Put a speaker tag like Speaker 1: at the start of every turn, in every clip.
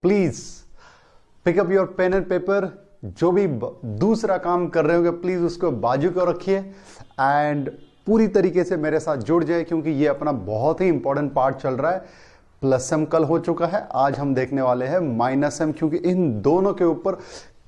Speaker 1: Please pick up your pen and paper. जो भी दूसरा काम कर रहे होंगे प्लीज उसको बाजू को रखिए एंड पूरी तरीके से मेरे साथ जुड़ जाए, क्योंकि ये अपना बहुत ही इंपॉर्टेंट पार्ट चल रहा है। प्लस एम कल हो चुका है, आज हम देखने वाले हैं माइनस एम, क्योंकि इन दोनों के ऊपर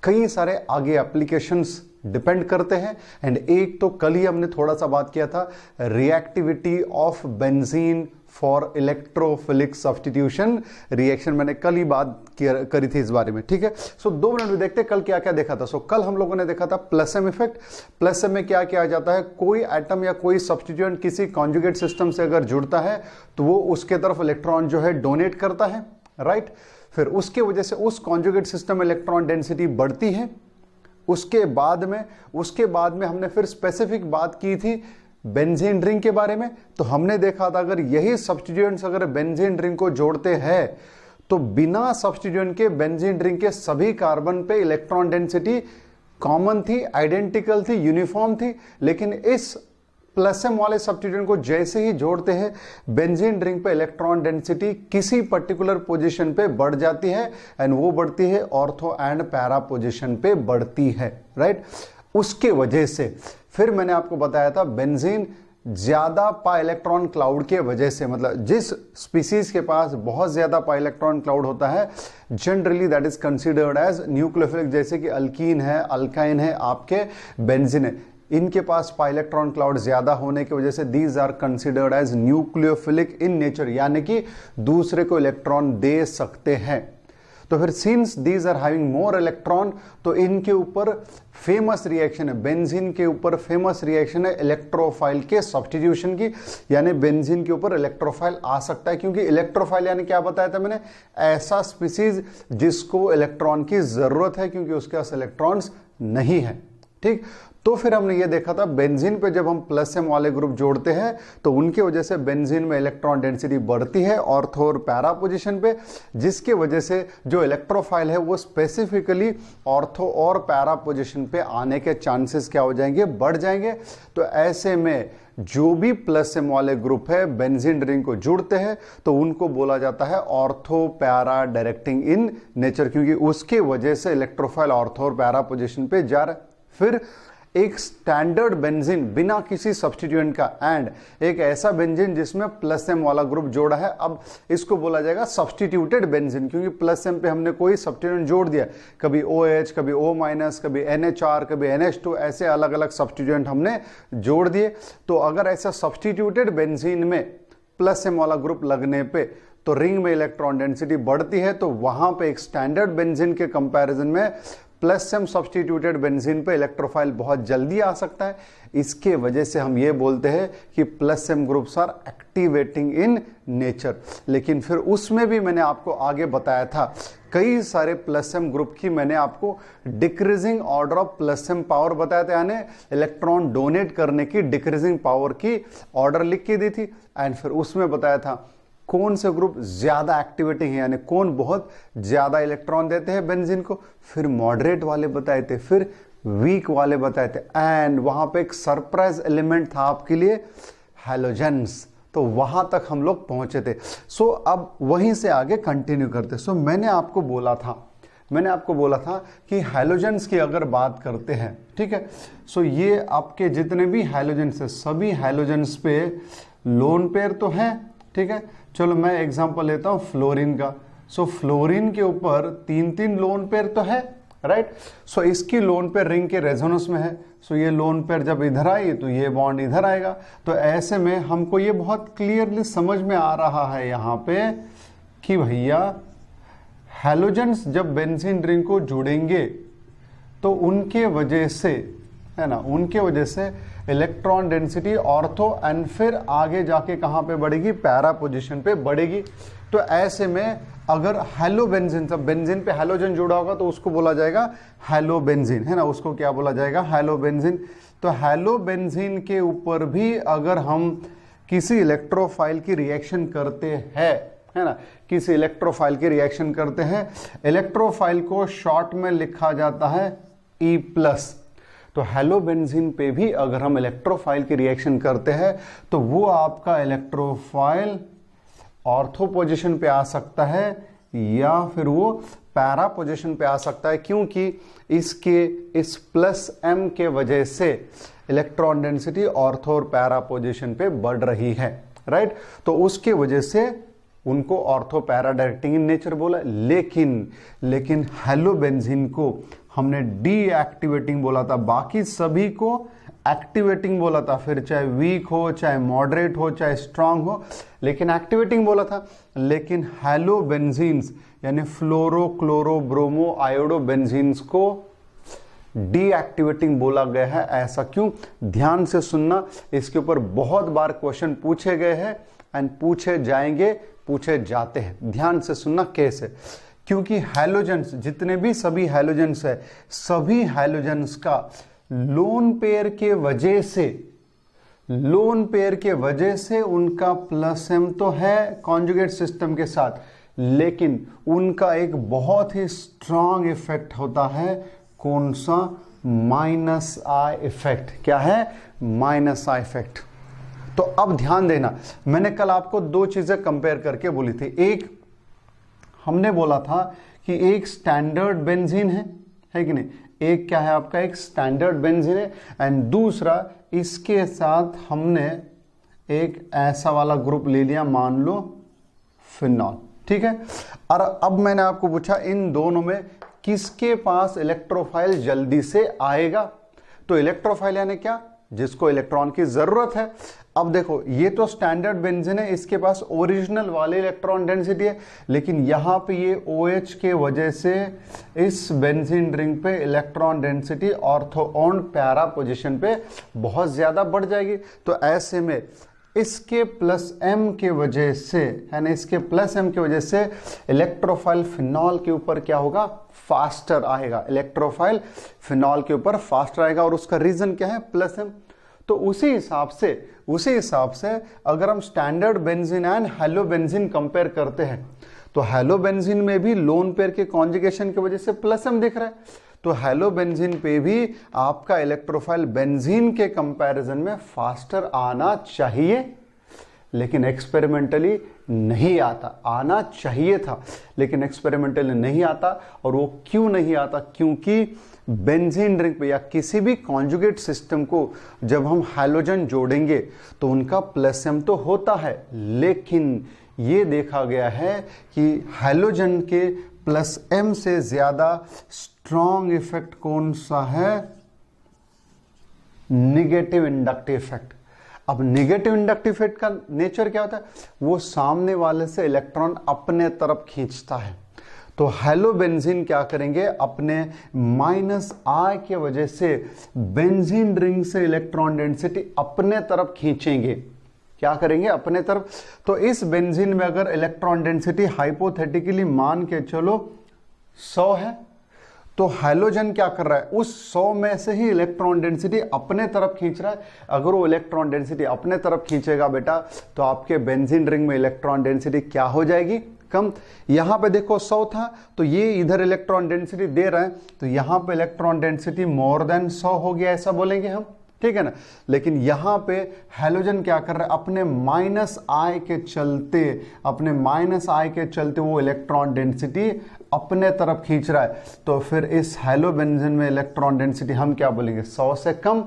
Speaker 1: कई सारे आगे एप्लीकेशंस डिपेंड करते हैं। एंड एक तो कल ही हमने थोड़ा सा बात किया था reactivity of benzene for electrophilic substitution reaction, मैंने कल ही बात करी थी इस बारे में, ठीक है। सो 2 मिनट में देखते हैं कल क्या क्या देखा था। सो कल हम लोगों ने देखा था plus M effect. Plus M में क्या किया जाता है, कोई एटम या कोई सब्स्टिट्यूएंट किसी कॉन्जुगेट सिस्टम से अगर जुड़ता है तो वो उसके तरफ इलेक्ट्रॉन जो है डोनेट करता है, राइट। फिर उसके वजह से उस कॉन्जुगेट सिस्टम में इलेक्ट्रॉन डेंसिटी बढ़ती है। उसके बाद में हमने फिर स्पेसिफिक बात की थी बेंजीन रिंग के बारे में। तो हमने देखा था अगर यही सब्स्टिट्यूएंट्स अगर बेंजीन रिंग को जोड़ते हैं तो बिना सब्स्टिट्यूएंट के बेंजीन रिंग के सभी कार्बन पे इलेक्ट्रॉन डेंसिटी कॉमन थी, आइडेंटिकल थी, यूनिफॉर्म थी। लेकिन इस प्लस एम वाले सब्स्टिट्यूएंट को जैसे ही जोड़ते हैं बेंजीन रिंग पे इलेक्ट्रॉन डेंसिटी किसी पर्टिकुलर पोजीशन पे बढ़ जाती है एंड वो बढ़ती है ऑर्थो एंड पैरा पोजीशन पे बढ़ती है, राइट। उसके वजह से फिर मैंने आपको बताया था बेंजीन ज्यादा पाई इलेक्ट्रॉन क्लाउड के वजह से, मतलब जिस स्पीसीज के पास बहुत ज्यादा पाई इलेक्ट्रॉन क्लाउड होता है generally that is considered as nucleophilic, जैसे कि अल्कीन है, अल्काइन है, आपके बेंजीन है, इनके पास पाई इलेक्ट्रॉन क्लाउड ज्यादा होने की वजह से these are considered as nucleophilic in nature, यानी कि दूसरे को इलेक्ट्रॉन दे सकते हैं। तो फिर since these are having more electron, तो इनके ऊपर फेमस रिएक्शन है, बेंजीन के ऊपर फेमस रिएक्शन है इलेक्ट्रोफाइल के सब्स्टिट्यूशन की, यानी बेंजीन के ऊपर इलेक्ट्रोफाइल आ सकता है। क्योंकि इलेक्ट्रोफाइल यानी क्या बताया था मैंने, ऐसा स्पीसीज जिसको इलेक्ट्रॉन की जरूरत है क्योंकि उसके पास इलेक्ट्रॉन्स नहीं है, ठीक। तो फिर हमने ये देखा था बेंजीन पे जब हम प्लस एम वाले ग्रुप जोड़ते हैं तो उनकी वजह से बेंजीन में इलेक्ट्रॉन डेंसिटी बढ़ती है ऑर्थो और पैरा पोजीशन पे, जिसके वजह से जो इलेक्ट्रोफाइल है वो स्पेसिफिकली ऑर्थो और पैरा पोजीशन पे आने के चांसेस क्या हो जाएंगे, बढ़ जाएंगे। तो ऐसे में जो भी प्लस एम वाले ग्रुप है बेंजीन रिंग को जुड़ते हैं तो उनको बोला जाता है ortho para directing in nature, क्योंकि उसके वजह से इलेक्ट्रोफाइल ऑर्थो और पैरा पोजीशन पे जा रहा है। फिर एक स्टैंडर्ड बेंजीन बिना किसी सब्स्टिट्यूएंट का एंड एक ऐसा बेंजीन जिसमें प्लस एम वाला ग्रुप जोड़ा है, अब इसको बोला जाएगा सब्स्टिट्यूटेड बेंजीन, क्योंकि प्लस एम पे हमने कोई सब्स्टिट्यूएंट जोड़ दिया, कभी OH, कभी O-, कभी NHR, कभी NH2, ऐसे अलग अलग सब्स्टिट्यूएंट हमने जोड़ दिए। तो अगर ऐसा सब्स्टिट्यूटेड बेंजीन में प्लस एम वाला ग्रुप लगने पे तो रिंग में इलेक्ट्रॉन डेंसिटी बढ़ती है, तो वहां पे एक स्टैंडर्ड बेंजीन के कंपैरिजन में प्लस एम सब्स्टिट्यूटेड बेंजीन पे इलेक्ट्रोफाइल बहुत जल्दी आ सकता है। इसके वजह से हम ये बोलते हैं कि plus M groups are activating in nature. लेकिन फिर उसमें भी मैंने आपको आगे बताया था कई सारे प्लस एम ग्रुप की मैंने आपको decreasing order of plus M power बताया था, यानी इलेक्ट्रॉन डोनेट करने की डिक्रीजिंग पावर की ऑर्डर लिख के दी थी। एंड फिर उसमें बताया था कौन से ग्रुप ज्यादा एक्टिवेटिंग है, यानी कौन बहुत ज्यादा इलेक्ट्रॉन देते हैं बेंजीन को। फिर मॉडरेट वाले बताए थे, फिर वीक वाले बताए थे, एंड वहां पे एक सरप्राइज एलिमेंट था आपके लिए, हैलोजेंस। तो वहां तक हम लोग पहुंचे थे। सो अब वहीं से आगे कंटिन्यू करते। सो मैंने आपको बोला था कि हैलोजेंस की अगर बात करते हैं, ठीक है, सो ये आपके जितने भी हैलोजेंस है सभी हैलोजेंस पे लोन पेयर तो है, ठीक है। चलो मैं एग्जांपल लेता हूं फ्लोरीन का। सो फ्लोरीन के ऊपर 3 लोन पेयर तो है, राइट। सो इसकी लोन पेयर रिंग के रेजोनेंस में है। सो ये लोन पेयर जब इधर आई तो ये बॉन्ड इधर आएगा। तो ऐसे में हमको ये बहुत क्लियरली समझ में आ रहा है यहां पे कि भैया हैलोजेंस जब बेंजीन रिंग को जुड़ेंगे तो उनके वजह से, है ना, उनके वजह से इलेक्ट्रॉन डेंसिटी ऑर्थो एंड फिर आगे जाके कहां पे बढ़ेगी, पैरा पोजीशन पे बढ़ेगी। तो ऐसे में अगर हेलो बेंजीन, सब बेंजीन पे हैलोजन जुड़ा होगा तो उसको बोला जाएगा हेलो बेंजीन, है ना, उसको क्या बोला जाएगा, हेलो बेंजीन। तो हेलो बेंजीन के ऊपर भी अगर हम किसी इलेक्ट्रोफाइल की रिएक्शन करते हैं, है ना, किसी इलेक्ट्रोफाइल की रिएक्शन करते हैं, इलेक्ट्रोफाइल को शॉर्ट में लिखा जाता है E+। तो हेलो बेंजीन पे भी अगर हम इलेक्ट्रोफाइल की रिएक्शन करते हैं तो वो आपका इलेक्ट्रोफाइल ऑर्थो पोजीशन पे आ सकता है या फिर वो पैरा पोजीशन पे आ सकता है, क्योंकि इसके इस प्लस m के वजह से इलेक्ट्रॉन डेंसिटी ऑर्थो और पैरा पोजीशन पे बढ़ रही है, राइट। तो उसके वजह से उनको ortho para directing in nature बोला। लेकिन हेलोबेंजीन को हमने डीएक्टिवेटिंग बोला था, बाकी सभी को एक्टिवेटिंग बोला था, फिर चाहे वीक हो, चाहे मॉडरेट हो, चाहे स्ट्रांग हो, लेकिन एक्टिवेटिंग बोला था। लेकिन हेलोबेंजीन्स यानी फ्लोरो क्लोरो ब्रोमो आयोडोबेंजीन्स को डीएक्टिवेटिंग बोला गया है। ऐसा क्यों? ध्यान से सुनना, इसके ऊपर बहुत बार क्वेश्चन पूछे गए हैं एंड पूछे जाएंगे, पूछे जाते हैं। ध्यान से सुनना कैसे, क्योंकि हैलोजेंस जितने भी सभी हैलोजेंस है, सभी हैलोजेंस का लोन पेयर के वजह से उनका प्लस m तो है कॉन्जुगेट सिस्टम के साथ, लेकिन उनका एक बहुत ही स्ट्रांग इफेक्ट होता है। कौन सा? Minus I effect. क्या है? Minus I effect. तो अब ध्यान देना, मैंने कल आपको दो चीजें कंपेयर करके बोली थी। एक हमने बोला था कि एक स्टैंडर्ड बेंजीन है कि नहीं, एक क्या है आपका, एक स्टैंडर्ड बेंजीन है, एंड दूसरा इसके साथ हमने एक ऐसा वाला ग्रुप ले लिया, मान लो फिनॉल, ठीक है। और अब मैंने आपको पूछा इन दोनों में किसके पास इलेक्ट्रोफाइल जल्दी से आएगा। तो इलेक्ट्रोफाइल यानी क्या? जिसको इलेक्ट्रॉन की जरूरत है। अब देखो, ये तो स्टैंडर्ड बेंजीन है, इसके पास ओरिजिनल वाले इलेक्ट्रॉन डेंसिटी है, लेकिन यहां पे ये OH के वजह से इस बेंजीन रिंग पे electron density ortho on para position पे बहुत ज्यादा बढ़ जाएगी। तो ऐसे में इसके प्लस m के वजह से, है ना, इसके प्लस m की वजह से इलेक्ट्रोफाइल फिनॉल के ऊपर क्या होगा? फास्टर आएगा। इलेक्ट्रोफाइल फिनॉल के ऊपर फास्टर आएगा, और उसका रीजन क्या है? Plus m। तो उसी हिसाब से अगर हम स्टैंडर्ड बेंजीन एंड हेलोबेंजीन कंपेयर करते हैं, तो हेलोबेंजीन में भी लोन पेयर के कॉन्जुगेशन की वजह से प्लस m दिख रहा है। तो हेलोबेंजीन पे भी आपका इलेक्ट्रोफाइल बेंजीन के कंपैरिजन में फास्टर आना चाहिए, लेकिन एक्सपेरिमेंटली नहीं आता। आना चाहिए था, लेकिन एक्सपेरिमेंटली नहीं आता। और वो क्यों नहीं आता? क्योंकि बेंजीन रिंग पे या किसी भी कॉन्जुगेट सिस्टम को जब हम हैलोजन जोड़ेंगे तो उनका प्लस m तो होता है, लेकिन ये देखा गया है कि हैलोजन के प्लस m से ज्यादा स्ट्रॉन्ग इफेक्ट कौन सा है? Negative inductive effect. अब नेगेटिव इंडक्टिव इफेक्ट का नेचर क्या होता है? वो सामने वाले से इलेक्ट्रॉन अपने तरफ खींचता है। तो हेलोबेंजीन क्या करेंगे? अपने माइनस आई के वजह से बेंजीन रिंग से इलेक्ट्रॉन डेंसिटी अपने तरफ खींचेंगे। क्या करेंगे? अपने तरफ। तो इस बेंजीन में अगर इलेक्ट्रॉन डेंसिटी हाइपोथेटिकली मान के चलो 100 है, तो हैलोजन क्या कर रहा है? उस 100 में से ही इलेक्ट्रॉन डेंसिटी अपने तरफ खींच रहा है। अगर वो इलेक्ट्रॉन डेंसिटी अपने तरफ खींचेगा बेटा, तो आपके बेंजीन रिंग में इलेक्ट्रॉन डेंसिटी क्या हो जाएगी? कम। यहां पे देखो 100 था, तो ये इधर इलेक्ट्रॉन डेंसिटी दे रहा है, तो यहां पे इलेक्ट्रॉन डेंसिटी मोर देन 100 हो गया, ऐसा बोलेंगे हम, ठीक है ना। लेकिन यहां पे हैलोजन क्या कर रहा है? अपने माइनस आई के चलते वो इलेक्ट्रॉन डेंसिटी अपने तरफ खींच रहा है। तो फिर इस हेलोबेंजीन में इलेक्ट्रॉन डेंसिटी हम क्या बोलेंगे? 100 से कम।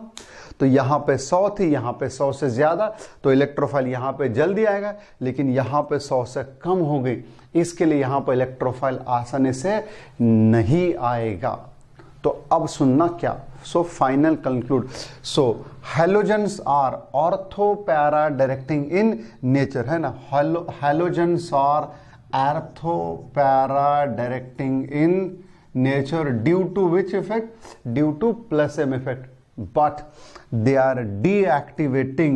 Speaker 1: तो यहां पे 100 थी, यहां पे 100 से ज्यादा, तो इलेक्ट्रोफाइल यहां पे जल्दी आएगा, लेकिन यहां पे 100 से कम हो गई, इसके लिए यहां पे इलेक्ट्रोफाइल आसानी से नहीं आएगा। तो अब सुनना क्या? So final conclude. So halogens are ortho para directing in nature, है ना। Halogens are ortho para directing in nature due to which effect? Due to plus m effect, but they are deactivating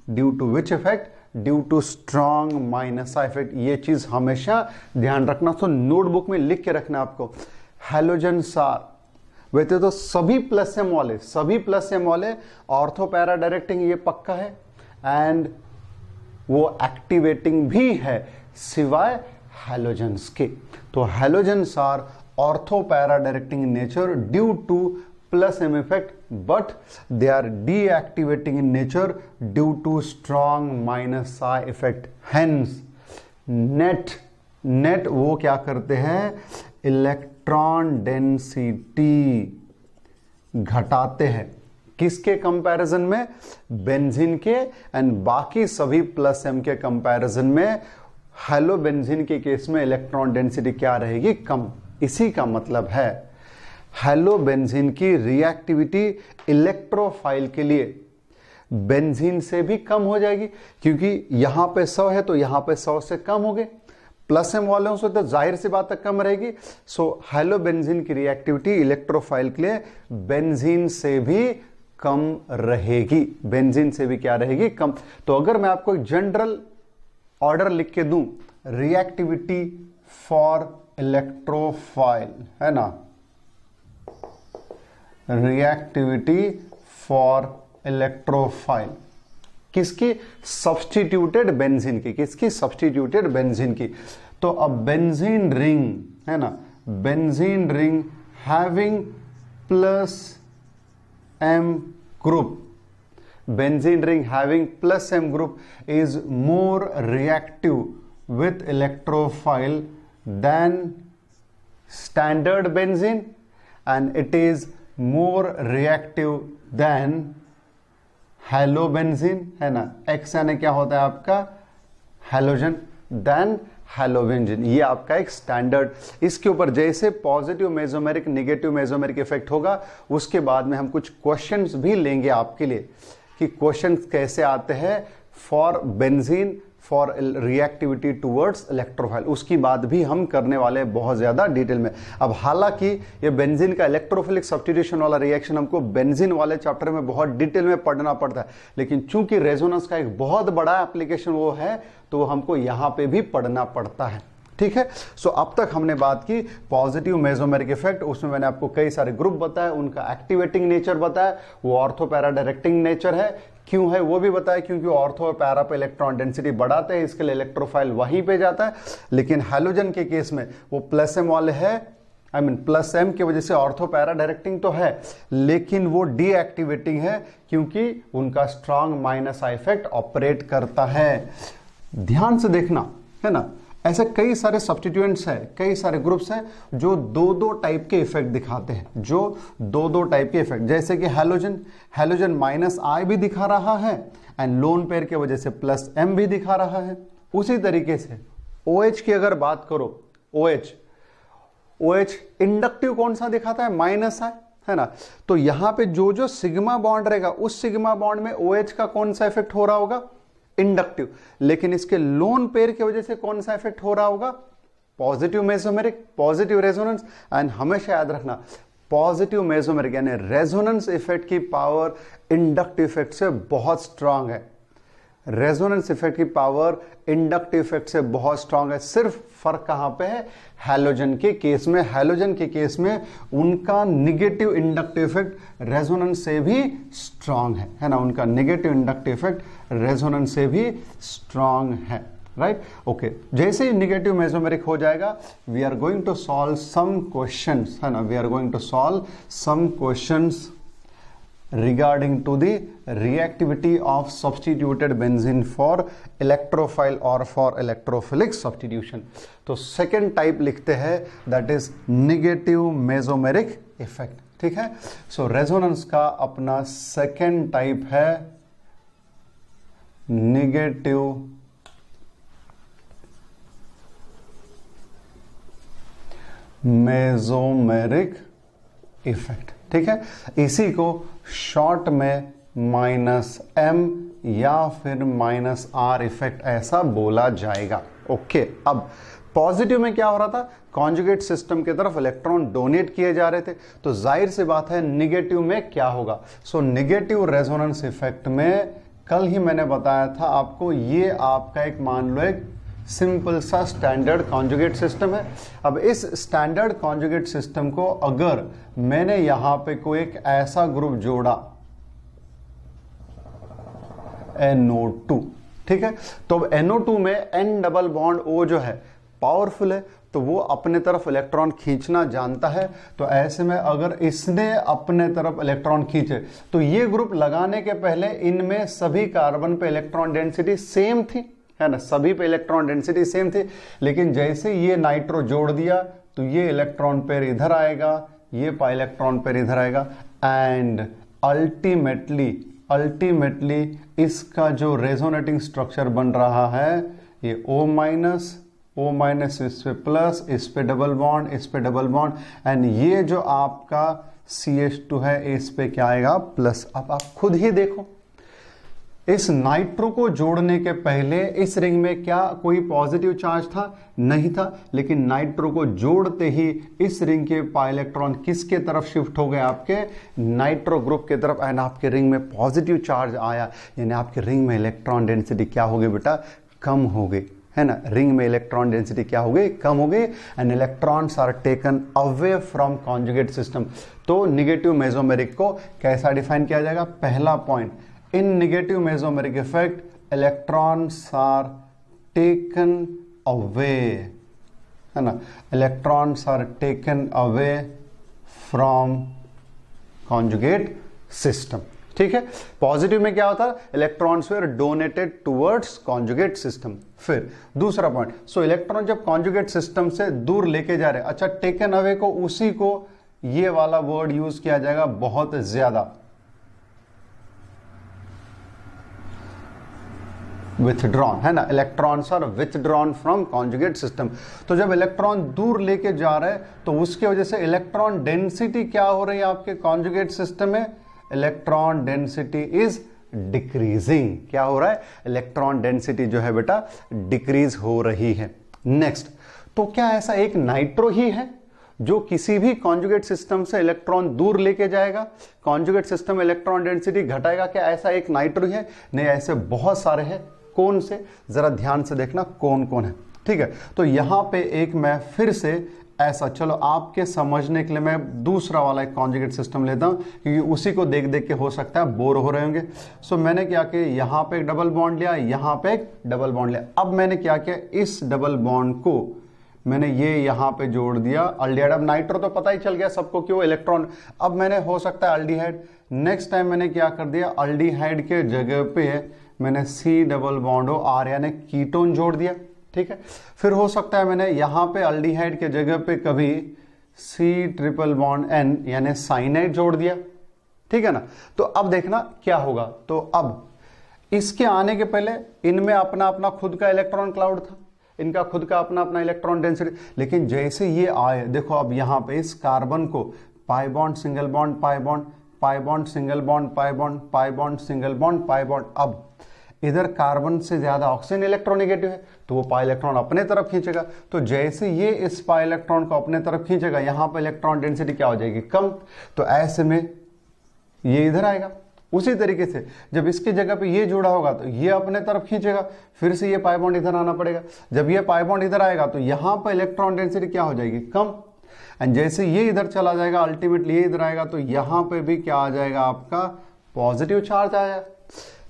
Speaker 1: due to which effect? Due to strong minus effect। ये चीज हमेशा ध्यान रखना, तो notebook में लिख के रखना आपको। हैलोजेंस आर, वैसे तो सभी प्लस m वाले ऑर्थो पैरा डायरेक्टिंग, ये पक्का है, एंड वो एक्टिवेटिंग भी है सिवाय हैलोजेंस के। तो halogens are ortho para directing in nature due to plus m effect, but they are deactivating in nature due to strong minus I effect. Hence net net वो क्या करते हैं, इलेक्ट्रॉन डेंसिटी घटाते हैं। किसके कंपैरिजन में, बेंजीन के, and बाकी सभी प्लस एम के कंपैरिजन में हेलो बेंजीन के केस में इलेक्ट्रॉन डेंसिटी क्या रहेगी, कम। इसी का मतलब है हेलो बेंजीन की रिएक्टिविटी इलेक्ट्रोफाइल के लिए बेंजीन से भी कम हो जाएगी, क्योंकि यहां पे 100 है तो यहां पे 100 से कम हो गए, प्लस एम वालों से तो जाहिर सी बात है कम रहेगी। सो हेलो बेंजीन की रिएक्टिविटी इलेक्ट्रोफाइल के लिए बेंजीन से भी कम रहेगी, बेंजीन से भी क्या रहेगी, कम। तो अगर मैं आपको एक जनरल ऑर्डर लिख के दूं, रिएक्टिविटी फॉर इलेक्ट्रोफाइल, है ना, रिएक्टिविटी फॉर इलेक्ट्रोफाइल किसकी, सब्स्टिट्यूटेड बेंजीन की, किसकी, सब्स्टिट्यूटेड बेंजीन की। तो अब बेंजीन रिंग, है ना, benzene ring having plus M group, benzene ring having plus M group is more reactive with electrophile than standard benzene and it is more reactive than halobenzene, है ना, x यानी क्या होता है आपका, हेलोजन, देन हेलोबेंजीन। ये आपका एक स्टैंडर्ड, इसके ऊपर जैसे positive mesomeric negative mesomeric effect होगा, उसके बाद में हम कुछ क्वेश्चंस भी लेंगे आपके लिए कि क्वेश्चंस कैसे आते हैं for benzene for reactivity towards electrophile, उसकी बात भी हम करने वाले हैं बहुत ज्यादा डिटेल में। अब हालांकि ये बेंजीन का इलेक्ट्रोफिलिक सब्स्टिट्यूशन वाला रिएक्शन हमको बेंजीन वाले चैप्टर में बहुत डिटेल में पढ़ना पड़ता है, लेकिन चूंकि रेजोनेंस का एक बहुत बड़ा एप्लीकेशन वो है, तो हमको यहां पे भी पढ़ना पड़ता है, ठीक है। सो अब तक हमने बात की पॉजिटिव मेसोमेरिक इफेक्ट, उसमें मैंने आपको कई सारे ग्रुप बताए, उनका एक्टिवेटिंग नेचर बताया, वो ऑर्थो पैरा डायरेक्टिंग नेचर है, क्यों है वो भी बताया, क्योंकि ऑर्थो और पैरा पे इलेक्ट्रॉन डेंसिटी बढ़ाते हैं, इसके लिए इलेक्ट्रोफाइल वहीं पे जाता है। लेकिन हैलोजन के केस में वो प्लस एम वाले है, आई मीन प्लस एम की वजह से ऑर्थो पैरा डायरेक्टिंग तो है, लेकिन वो डीएक्टिवेटिंग है, क्योंकि उनका strong minus I effect operate करता है। ध्यान से देखना, है ना, ऐसे कई सारे सब्स्टिट्यूएंट्स हैं, कई सारे ग्रुप्स हैं जो दो दो टाइप के इफेक्ट दिखाते हैं, जो दो दो टाइप के इफेक्ट, जैसे कि हैलोजन, हैलोजन माइनस आई भी दिखा रहा है एंड लोन पेयर की वजह से प्लस एम भी दिखा रहा है। उसी तरीके से OH की अगर बात करो, OH इंडक्टिव कौन सा दिखाता है, माइनस आई, है ना। तो यहां पे जो जो सिग्मा बॉन्ड रहेगा, उस सिग्मा बॉन्ड में OH का कौन सा इफेक्ट हो रहा होगा, इंडक्टिव। लेकिन इसके लोन पेयर की वजह से कौन सा इफेक्ट हो रहा होगा, positive mesomeric, positive resonance. And हमेशा याद रखना, पॉजिटिव मेसोमेरिक यानी रेजोनेंस इफेक्ट की पावर इंडक्टिव इफेक्ट से बहुत स्ट्रांग है, रेजोनेंस इफेक्ट की पावर इंडक्टिव इफेक्ट से बहुत स्ट्रांग है। सिर्फ फर्क कहां पे है, हैलोजन के केस में, हैलोजन के केस में उनका निगेटिव इंडक्टिव इफेक्ट रेजोनेंस से भी स्ट्रांग है ना, उनका निगेटिव इंडक्टिव इफेक्ट रेजोनेंस से भी स्ट्रांग है, राइट, ओके। जैसे ही निगेटिव मेसोमेरिक हो जाएगा, we are going to solve some questions, है ना, we are going to solve some questions regarding to the reactivity of substituted benzene for electrophile or for electrophilic substitution। तो second type लिखते हैं, that is negative mesomeric effect, ठीक है। सो resonance का अपना second type है नेगेटिव मेसोमेरिक इफेक्ट, ठीक है। इसी को शॉर्ट में -m या फिर -r इफेक्ट ऐसा बोला जाएगा, ओके। अब पॉजिटिव में क्या हो रहा था, कॉन्जुगेट सिस्टम की तरफ इलेक्ट्रॉन डोनेट किए जा रहे थे, तो जाहिर सी बात है निगेटिव में क्या होगा। सो निगेटिव रेजोनेंस इफेक्ट में कल ही मैंने बताया था आपको, ये आपका एक मान लो एक सिंपल सा स्टैंडर्ड कॉन्जुगेट सिस्टम है। अब इस स्टैंडर्ड कॉन्जुगेट सिस्टम को अगर मैंने यहां पे कोई एक ऐसा ग्रुप जोड़ा NO2, ठीक है, तो अब NO2 में N डबल बॉन्ड O जो है पावरफुल है, तो वो अपने तरफ इलेक्ट्रॉन खींचना जानता है। तो ऐसे में अगर इसने अपने तरफ इलेक्ट्रॉन खींचे, तो ये ग्रुप लगाने के पहले इनमें सभी कार्बन पे इलेक्ट्रॉन डेंसिटी सेम थी, है ना, सभी पे इलेक्ट्रॉन डेंसिटी सेम थे, लेकिन जैसे ये नाइट्रो जोड़ दिया तो ये इलेक्ट्रॉन पेयर इधर आएगा, ये पाई इलेक्ट्रॉन पेयर इधर आएगा, एंड अल्टीमेटली इसका जो रेजोनेटिंग स्ट्रक्चर बन रहा है ये O माइनस इस पे प्लस, इस पे डबल बॉन्ड, इस पे डबल बॉन्ड, एंड ये जो आपका CH2 है इस पे क्या आएगा प्लस। अब आप खुद ही देखो, इस नाइट्रो को जोड़ने के पहले इस रिंग में क्या कोई पॉजिटिव चार्ज था? नहीं था, लेकिन नाइट्रो को जोड़ते ही इस रिंग के पाई इलेक्ट्रॉन किसके तरफ शिफ्ट हो गए? आपके नाइट्रो ग्रुप के तरफ, एंड आपके रिंग में पॉजिटिव चार्ज आया, यानी आपके रिंग में इलेक्ट्रॉन डेंसिटी क्या हो गई बेटा? कम हो गई, है ना। रिंग में इलेक्ट्रॉन डेंसिटी क्या हो गई? कम हो गई, and electrons are taken away from conjugate system. तो निगेटिव मेसोमेरिक को कैसा डिफाइन किया जाएगा? पहला point, in negative mesomeric effect electrons are taken away, है ना, electrons are taken away from conjugate system। ठीक है, पॉजिटिव में क्या होता है? Electrons were donated towards conjugate system. फिर दूसरा पॉइंट, सो इलेक्ट्रॉन जब कॉन्जुगेट सिस्टम से दूर लेके जा रहे हैं, अच्छा टेकन अवे को, उसी को ये वाला वर्ड यूज किया जाएगा बहुत ज्यादा, विथड्रॉन, है ना, electrons are withdrawn from conjugate system. तो जब इलेक्ट्रॉन दूर लेके जा रहे हैं तो उसकी वजह से इलेक्ट्रॉन डेंसिटी क्या हो रही है आपके कॉन्जुगेट सिस्टम में? Electron density is decreasing. क्या हो रहा है? इलेक्ट्रॉन डेंसिटी जो है बेटा डिक्रीज हो रही है। नेक्स्ट, तो क्या ऐसा एक नाइट्रो ही है जो किसी भी कॉन्जुगेट सिस्टम से इलेक्ट्रॉन दूर लेके जाएगा, कॉन्जुगेट सिस्टम इलेक्ट्रॉन डेंसिटी घटाएगा? क्या ऐसा एक नाइट्रो ही है? नहीं, ऐसे बहुत सारे हैं। कौन से? जरा ध्यान से देखना कौन कौन है। ठीक है, तो यहां पे एक मैं फिर से ऐसा, चलो आपके समझने के लिए मैं दूसरा वाला एक कॉन्जुगेट सिस्टम लेता हूं, क्योंकि उसी को देख देख के हो सकता है बोर हो रहे होंगे। सो मैंने क्या किया, यहां पे एक डबल बॉन्ड लिया, यहां पे एक डबल बॉन्ड लिया। अब मैंने क्या किया, इस डबल बॉन्ड को मैंने ये यहां पे जोड़ दिया अल्डिहाइड। अब नाइट्रो तो पता ही चल गया सबको कि वो इलेक्ट्रॉन, अब मैंने हो सकता है अल्डिहाइड। नेक्स्ट टाइम मैंने क्या कर दिया, अल्डिहाइड के जगह पे मैंने C डबल बॉन्ड हो R यानी कीटोन जोड़ दिया। ठीक है, फिर हो सकता है मैंने यहां पे अल्डिहाइड के जगह पे कभी C ट्रिपल बॉन्ड N यानी साइनाइड जोड़ दिया। ठीक है ना, तो अब देखना क्या होगा। तो अब इसके आने के पहले इनमें अपना अपना खुद का इलेक्ट्रॉन क्लाउड था, इनका खुद का अपना अपना इलेक्ट्रॉन डेंसिटी, लेकिन जैसे ये आए, देखो अब यहां पे इस कार्बन को pi bond single bond pi bond, pi bond single bond pi bond, pi bond single bond pi bond. अब इधर कार्बन से ज्यादा ऑक्सीजन इलेक्ट्रोनेगेटिव है तो वो पाई इलेक्ट्रॉन अपने तरफ खींचेगा। तो जैसे ये इस पाई इलेक्ट्रॉन को अपने तरफ खींचेगा, यहां पर इलेक्ट्रॉन डेंसिटी क्या हो जाएगी? कम। तो ऐसे में ये इधर आएगा। उसी तरीके से जब इसकी जगह पे ये जुड़ा होगा तो ये अपने तरफ खींचेगा, फिर से ये पाई बॉन्ड इधर आना पड़ेगा। जब ये पाई बॉन्ड इधर आएगा तो यहां पर इलेक्ट्रॉन डेंसिटी क्या हो जाएगी? कम। एंड जैसे ये इधर चला जाएगा, अल्टीमेटली ये इधर आएगा तो यहां पे भी क्या आ जाएगा? आपका पॉजिटिव चार्ज आया।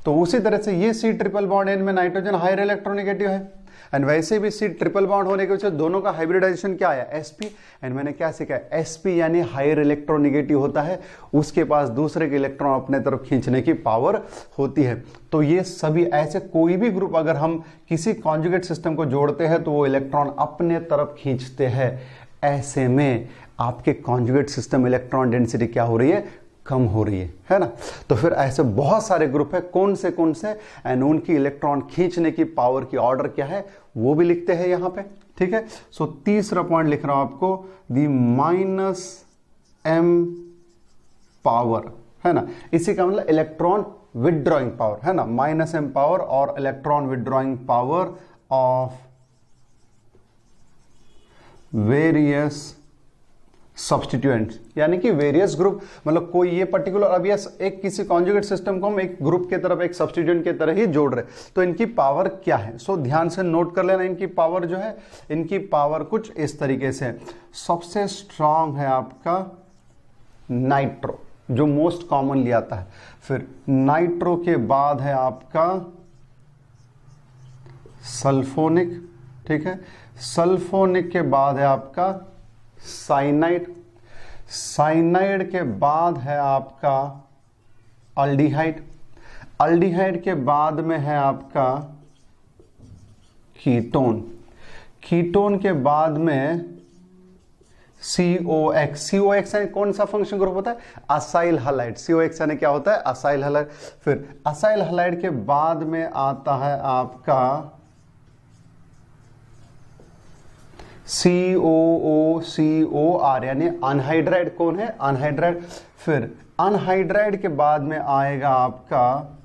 Speaker 1: तो उसी तरह से ये C ट्रिपल बॉन्ड N में नाइट्रोजन हायर इलेक्ट्रोनेगेटिव है, एंड वैसे भी C ट्रिपल बॉन्ड होने की वजह से दोनों का हाइब्रिडाइजेशन क्या आया? sp। एंड मैंने क्या सीखा है? sp यानी हायर इलेक्ट्रोनेगेटिव होता है, उसके पास दूसरे के इलेक्ट्रॉन अपने तरफ खींचने की पावर होती है। तो ये सभी ऐसे कोई भी ग्रुप अगर हम किसी कॉन्जुगेट सिस्टम को जोड़ते हैं तो वो इलेक्ट्रॉन अपने तरफ खींचते हैं। ऐसे में आपके कॉन्जुगेट सिस्टम इलेक्ट्रॉन डेंसिटी क्या हो रही है? कम हो रही है ना। तो फिर ऐसे बहुत सारे ग्रुप है, कौन से एंड उनकी इलेक्ट्रॉन खींचने की पावर की ऑर्डर क्या है वो भी लिखते हैं यहां पे। ठीक है, सो तीसरा पॉइंट लिख रहा हूं आपको, दी -m पावर, है ना, इसी का मतलब इलेक्ट्रॉन विदड्रॉइंग पावर, है ना, -m पावर और electron withdrawing power of various substituents, यानी कि वेरियस ग्रुप, मतलब कोई ये पर्टिकुलर, अब ये एक किसी कॉन्जुगेट सिस्टम को हम एक ग्रुप के तरफ एक सब्स्टिट्यूएंट की तरह ही जोड़ रहे, तो इनकी पावर क्या है? सो ध्यान से नोट कर लेना, इनकी पावर जो है, इनकी पावर कुछ इस तरीके से है। सबसे स्ट्रांग है आपका नाइट्रो, जो मोस्ट कॉमनली आता है। फिर नाइट्रो के बाद है आपका सल्फोनिक। ठीक है, सल्फोनिक के बाद है आपका साइनाइड, साइनाइड के बाद है आपका अल्डिहाइड, अल्डिहाइड के बाद में है आपका कीटोन, कीटोन के बाद में COX, COX यानी कौन सा फंक्शन ग्रुप होता है? Acyl halide. COX यानी क्या होता है? Acyl halide. फिर असाइल हलाइड के बाद में आता है आपका COOCOR यानी अनहाइड्राइड। कौन है? अनहाइड्राइड। फिर अनहाइड्राइड के बाद में आएगा आपका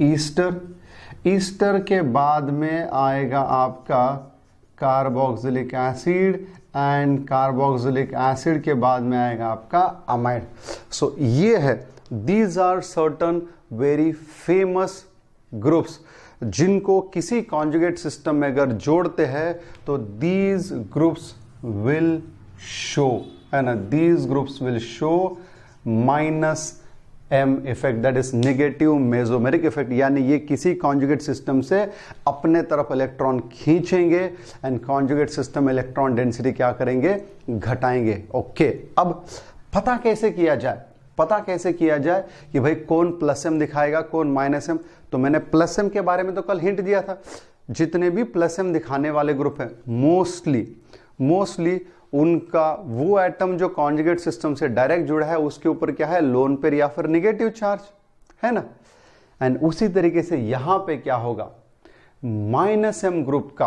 Speaker 1: ईस्टर, ईस्टर के बाद में आएगा आपका carboxylic acid, and carboxylic acid के बाद में आएगा आपका अमाइड। सो ये है, these are certain very famous groups जिनको किसी कॉन्जुगेट सिस्टम में अगर जोड़ते हैं तो दीज ग्रुप्स विल शो, है ना, these groups will show -m effect, that is negative mesomeric effect, यानी ये किसी कॉन्जुगेट सिस्टम से अपने तरफ इलेक्ट्रॉन खींचेंगे and conjugate system electron density क्या करेंगे? घटाएंगे। ओके, अब पता कैसे किया जाए? पता कैसे किया जाए कि भाई कौन +m दिखाएगा, कौन -m? तो मैंने +m के बारे में तो कल हिंट दिया था। जितने भी +m दिखाने वाले ग्रुप हैं मोस्टली उनका वो एटम जो कॉन्जुगेट सिस्टम से डायरेक्ट जुड़ा है उसके ऊपर क्या है? लोन पेयर या फिर नेगेटिव चार्ज, है ना। एंड उसी तरीके से यहां पे क्या होगा? -m ग्रुप का,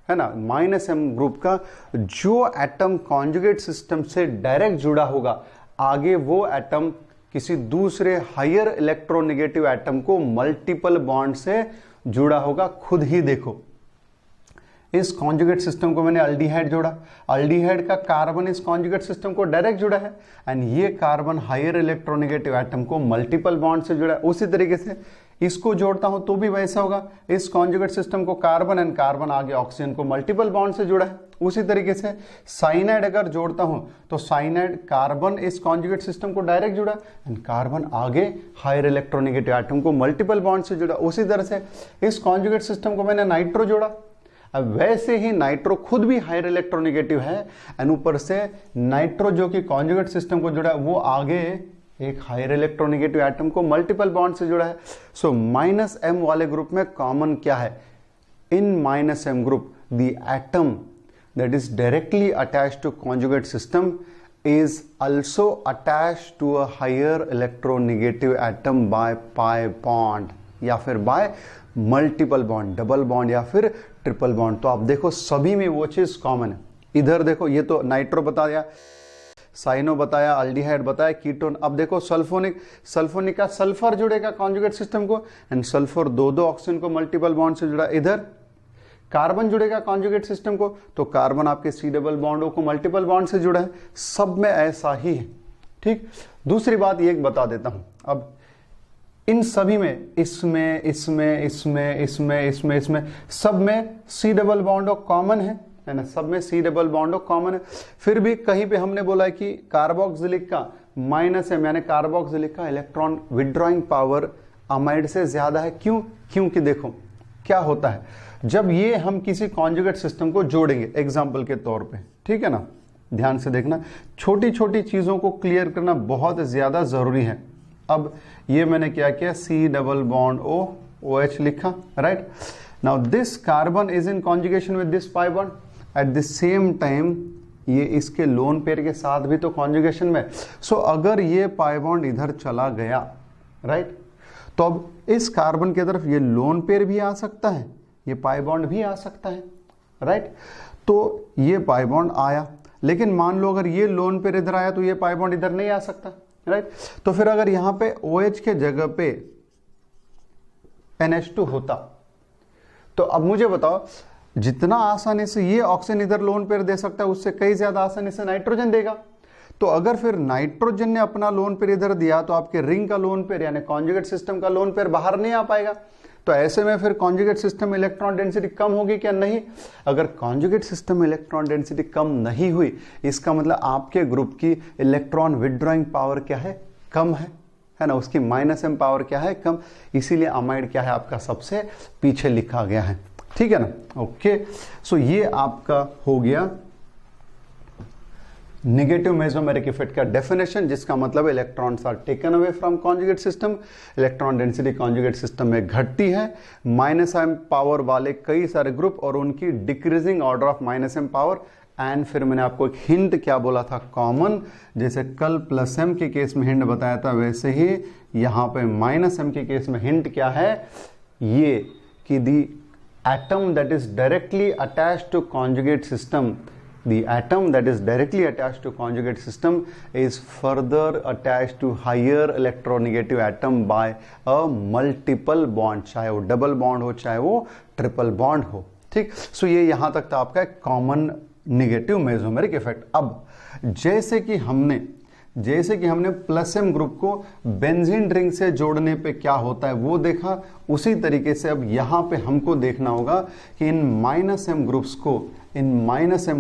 Speaker 1: है ना, -m ग्रुप का जो एटम कॉन्जुगेट सिस्टम से डायरेक्ट जुड़ा होगा, आगे वो एटम किसी दूसरे हायर इलेक्ट्रोनेगेटिव एटम को मल्टीपल बॉन्ड से जुड़ा होगा। खुद ही देखो, इस कॉन्जुगेट सिस्टम को मैंने अल्डिहाइड जोड़ा, अल्डिहाइड का कार्बन इस कॉन्जुगेट सिस्टम को डायरेक्ट जुड़ा है, एंड ये कार्बन हायर इलेक्ट्रोनेगेटिव एटम को मल्टीपल बॉन्ड से जुड़ा है। उसी तरीके से इसको जोड़ता हूं तो भी वैसा होगा, इस कॉन्जुगेट सिस्टम को कार्बन एंड कार्बन आगे ऑक्सीजन को मल्टीपल बॉन्ड से जुड़ा है। उसी तरीके से साइनाइड अगर जोड़ता हूं तो साइनाइड कार्बन इस कॉन्जुगेट सिस्टम को डायरेक्ट जुड़ा एंड कार्बन आगे हायर इलेक्ट्रोनेगेटिव एटम को मल्टीपल बॉन्ड से जुड़ा। उसी तरह से इस कॉन्जुगेट सिस्टम को मैंने नाइट्रो जोड़ा, अब वैसे ही नाइट्रो खुद भी हायर इलेक्ट्रोनेगेटिव है एंड ऊपर से नाइट्रो जो कि कॉन्जुगेट सिस्टम को जुड़ा है वो आगे एक हायर इलेक्ट्रोनेगेटिव एटम को मल्टीपल बॉन्ड से जुड़ा है। सो -m वाले ग्रुप में कॉमन क्या है? इन -m group the atom that is directly attached to conjugate system is also attached to a higher electronegative atom by pi bond या फिर by multiple bond, double bond या फिर ट्रिपल बॉन्ड। तो आप देखो सभी में वो चीज कॉमन है। इधर देखो, ये तो नाइट्रो बताया, साइनो बताया, अल्डिहाइड बताया, कीटोन। अब देखो सल्फोनिक का सल्फर जुड़ेगा कॉन्जुगेट सिस्टम को एंड सल्फर दो ऑक्सीजन को मल्टीपल बॉन्ड से जुड़ा। इधर कार्बन जुड़ेगा कॉन्जुगेट सिस्टम को तो कार्बन आपके C डबल बॉन्डों को मल्टीपल बॉन्ड से जुड़ा है। सब में ऐसा ही है, ठीक। दूसरी बात ये बता देता हूं, अब इन सभी में इसमें सब में C डबल बॉन्डो कॉमन है ना, सब में C डबल बॉन्डो कॉमन है। फिर भी कहीं पे हमने बोला है कि कार्बोक्सिलिक का -m यानी कार्बोक्सिलिक का इलेक्ट्रॉन विड्रॉइंग पावर अमाइड से ज्यादा है। क्यों? क्योंकि देखो क्या होता है, जब ये हम किसी कॉन्जुगेट सिस्टम को जोड़ेंगे एग्जाम्पल के तौर पे, ठीक है ना, ध्यान से देखना, छोटी छोटी चीजों को क्लियर करना बहुत ज्यादा जरूरी है। अब ये मैंने क्या किया, C डबल बॉन्ड OH लिखा, right. Now this carbon is in conjugation with this pi bond, at the same time ये इसके लोन पेयर के साथ भी तो कॉन्जुगेशन में। सो अगर ये पाई बॉन्ड इधर चला गया, राइट, तो अब इस कार्बन की तरफ ये लोन पेयर भी आ सकता है, ये पाई बॉन्ड भी आ सकता है, राइट। तो ये पाई बॉन्ड आया, लेकिन मान लो अगर ये लोन पेयर इधर आया तो ये पाई बॉन्ड इधर नहीं आ सकता, राइट। तो फिर अगर यहां पे OH के जगह पे NH2 होता तो अब मुझे बताओ, जितना आसानी से ये ऑक्सीजन इधर लोन पेयर दे सकता है उससे कई ज्यादा आसानी से नाइट्रोजन देगा। तो अगर फिर नाइट्रोजन ने अपना लोन पेयर इधर दिया तो आपके रिंग का लोन पेयर यानी कॉन्जुगेट सिस्टम का लोन पेयर बाहर नहीं आ पाएगा। तो ऐसे में फिर कॉन्जुगेट सिस्टम में इलेक्ट्रॉन डेंसिटी कम होगी क्या? नहीं। अगर कॉन्जुगेट सिस्टम में इलेक्ट्रॉन डेंसिटी कम नहीं हुई, इसका मतलब आपके ग्रुप की इलेक्ट्रॉन विड्रॉइंग पावर क्या है? कम है ना, उसकी -m पावर क्या है? कम। इसीलिए अमाइड क्या है आपका सबसे पीछे लिखा गया है, ठीक है ना। ओके, सो ये आपका हो गया नेगेटिव मेसोमेरिक इफेक्ट का डेफिनेशन, जिसका मतलब electrons are taken away from conjugate system, electron density conjugate system में घटती है, -m पावर वाले कई सारे ग्रुप और उनकी decreasing order of -m power. And फिर मैंने आपको एक हिंट क्या बोला था, कॉमन, जैसे कल +m के केस में हिंट बताया था, वैसे ही यहां पे -m के केस में हिंट क्या है, ये कि the atom that is directly attached to conjugate system, the atom that is directly attached to conjugate system is further attached to higher electronegative atom by a multiple bond, चाहे वो double bond हो चाहे वो triple bond हो। ठीक, सो ये यहां तक था आपका कॉमन नेगेटिव मेसोमेरिक इफेक्ट। अब जैसे कि हमने +m ग्रुप को बेंजीन रिंग से जोड़ने पे क्या होता है वो देखा, उसी तरीके से अब यहां पे हमको देखना होगा कि इन -m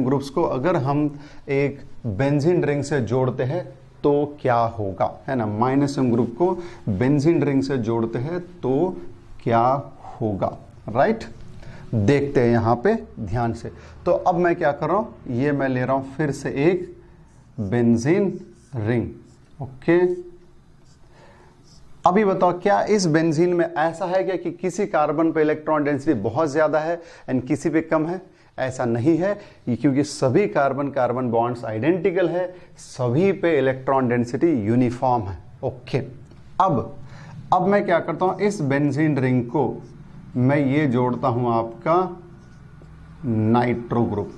Speaker 1: ग्रुप्स को अगर हम एक बेंजीन रिंग से जोड़ते हैं तो क्या होगा, है ना। -m ग्रुप को बेंजीन रिंग से जोड़ते हैं तो क्या होगा, राइट। देखते हैं यहां पे ध्यान से। तो अब मैं क्या कर रहा हूं, ये मैं ले रहा हूं फिर से एक बेंजीन रिंग, ओके। अभी बताओ क्या इस बेंजीन में ऐसा है क्या कि किसी कार्बन पे इलेक्ट्रॉन डेंसिटी बहुत ज्यादा है एंड किसी पे कम है? ऐसा नहीं है, क्योंकि सभी कार्बन बॉन्ड्स आइडेंटिकल है, सभी पे इलेक्ट्रॉन डेंसिटी यूनिफॉर्म है, ओके। अब मैं क्या करता हूं, इस बेंजीन रिंग को मैं ये जोड़ता हूं आपका नाइट्रो ग्रुप।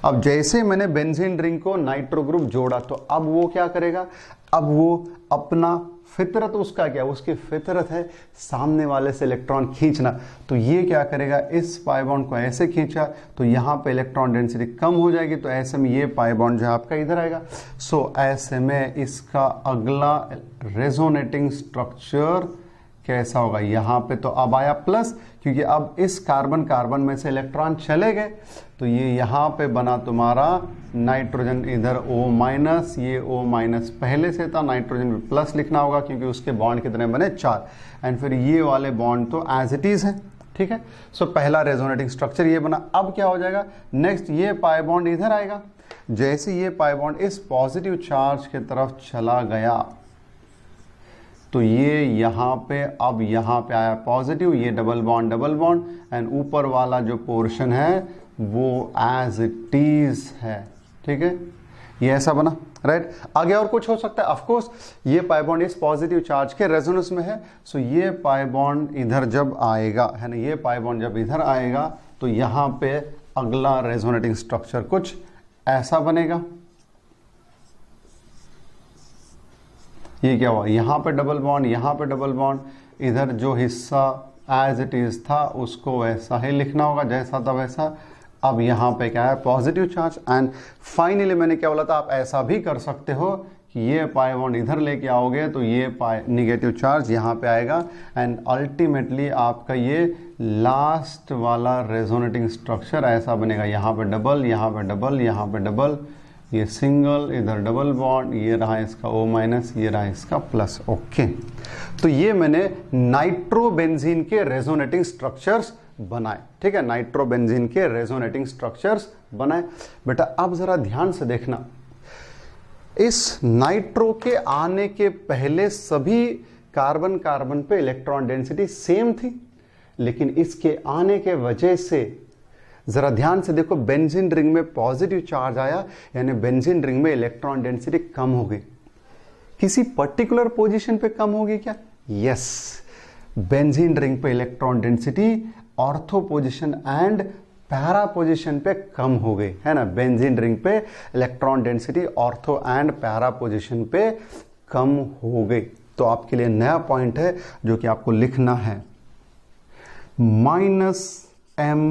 Speaker 1: अब जैसे मैंने बेंजीन रिंग को नाइट्रो ग्रुप जोड़ा तो अब वो क्या करेगा, अब वो अपना फितरत, उसका क्या, उसकी फितरत है सामने वाले से इलेक्ट्रॉन खींचना, तो ये क्या करेगा, इस पाई बॉन्ड को ऐसे खींचा तो यहां पे इलेक्ट्रॉन डेंसिटी कम हो जाएगी, तो ऐसे में ये पाई बॉन्ड जो है आपका इधर आएगा। सो ऐसे में इसका अगला रेजोनेटिंग स्ट्रक्चर कैसा होगा, यहां पे तो अब आया प्लस, क्योंकि अब इस कार्बन में से इलेक्ट्रॉन चले गए, तो ये यहां पे बना तुम्हारा नाइट्रोजन, इधर O-, ये O- पहले से था, नाइट्रोजन में प्लस लिखना होगा क्योंकि उसके बॉन्ड कितने बने, 4, एंड फिर ये वाले बॉन्ड तो एज इट इज है, ठीक है। सो पहला रेजोनेटिंग स्ट्रक्चर ये बना। अब क्या हो जाएगा, नेक्स्ट ये पाई बॉन्ड इधर आएगा, जैसे ये पाई बॉन्ड इस पॉजिटिव चार्ज की तरफ चला गया तो ये यहां पे, अब यहां पे आया पॉजिटिव, ये डबल बॉन्ड एंड ऊपर वाला जो पोर्शन है वो एज इट इज है, ठीक है, ये ऐसा बना, राइट। आगे और कुछ हो सकता है, ऑफ कोर्स ये पाई बॉन्ड इस पॉजिटिव चार्ज के रेजोनेंस में है, सो ये पाई बॉन्ड इधर जब आएगा, है ना, ये पाई बॉन्ड जब इधर आएगा तो यहां पे अगला रेजोनेटिंग स्ट्रक्चर कुछ ऐसा बनेगा। ये क्या हुआ, यहां पे डबल बॉन्ड, यहां पे डबल बॉन्ड, इधर जो हिस्सा एज इट इज था उसको वैसा ही लिखना होगा जैसा था वैसा। अब यहां पे क्या है, पॉजिटिव चार्ज, एंड फाइनली मैंने क्या बोला था, आप ऐसा भी कर सकते हो कि ये पाई बॉन्ड इधर लेके आओगे तो ये निगेटिव चार्ज यहां पे आएगा, एंड अल्टीमेटली आपका ये लास्ट वाला रेजोनेटिंग स्ट्रक्चर ऐसा बनेगा, यहां पे डबल, यहां पे डबल, यहां पे डबल, ये सिंगल, इधर डबल बॉन्ड, ये रहा इसका O-, ये रहा इसका प्लस, ओके। तो ये मैंने नाइट्रोबेंजीन के रेजोनेटिंग स्ट्रक्चर्स बनाए, ठीक है, नाइट्रोबेंजीन के रेजोनेटिंग स्ट्रक्चर्स बनाए। बेटा अब जरा ध्यान से देखना, इस नाइट्रो के आने के पहले सभी कार्बन पे इलेक्ट्रॉन डेंसिटी सेम थी, लेकिन इसके आने के वजह से जरा ध्यान से देखो, बेंजीन रिंग में पॉजिटिव चार्ज आया, यानी बेंजीन रिंग में इलेक्ट्रॉन डेंसिटी कम हो गई। किसी पर्टिकुलर पोजीशन पे कम होगी क्या? यस, बेंजीन रिंग पे electron density ortho position and para position पे कम हो गई, है ना। बेंजीन रिंग पे electron density ortho and para position पे कम हो गई। तो आपके लिए नया पॉइंट है जो कि आपको लिखना है, -m